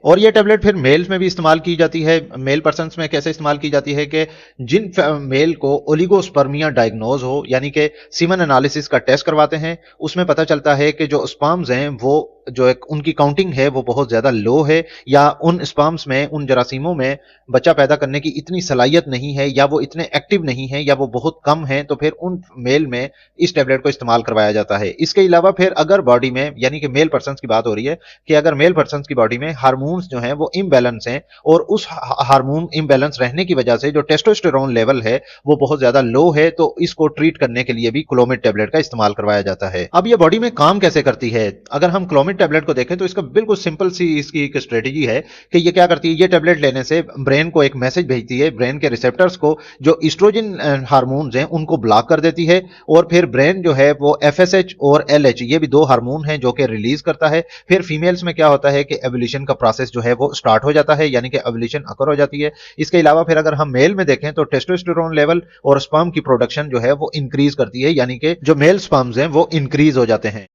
और ये टैबलेट फिर मेल्स में भी इस्तेमाल की जाती है। मेल पर्सन्स में कैसे इस्तेमाल की जाती है कि जिन मेल को ओलिगोस्पर्मिया डायग्नोज हो, यानी कि सीमन एनालिसिस का टेस्ट करवाते हैं, उसमें पता चलता है कि जो स्पर्म्स हैं वो जो एक उनकी काउंटिंग है वो बहुत ज्यादा लो है, या उन स्पर्म्स में, उन जरासीमों में बच्चा पैदा करने की इतनी सलाहियत नहीं है, या वो इतने एक्टिव नहीं है, या वो बहुत कम है, तो फिर उन मेल में इस टैबलेट को इस्तेमाल करवाया जाता है। इसके अलावा फिर अगर बॉडी में, यानी कि मेल पर्सन की बात हो रही है, कि अगर मेल पर्सन की बॉडी में हार्मोन्स जो हैं वो इम्बैलेंस हैं, और उस हार्मोन इम्बैलेंस रहने की वजह से जो टेस्टोस्टेरोन लेवल है वो बहुत ज्यादा लो है, तो इसको ट्रीट करने के लिए भी क्लोमिड टैबलेट का इस्तेमाल करवाया जाता है। अब ये बॉडी में काम कैसे करती है? अगर हम क्लोमिड टैबलेट को देखें तो इसका बिल्कुल सिंपल सी इसकी एक स्ट्रेटेजी है कि ये क्या करती है, ये टैबलेट लेने से ब्रेन को एक मैसेज भेजती है, ब्रेन के रिसेप्टर्स को जो इस्ट्रोजन हार्मोन्स हैं उनको ब्लॉक कर देती है, और फिर ब्रेन जो है वो एफएसएच और एलएच, ये भी दो हार्मोन हैं जो कि रिलीज करता है। फिर फीमेल्स में क्या होता है कि एवोल्यूशन का प्रोसेस जो है वो स्टार्ट हो जाता है, यानी कि एवोल्यूशन अकर हो जाती है। इसके अलावा फिर अगर हम मेल में देखें तो टेस्टोस्टेरोन लेवल और स्पर्म की प्रोडक्शन जो है वो इंक्रीज करती है, यानी कि जो मेल स्पर्म्स हैं वो इंक्रीज हो जाते हैं।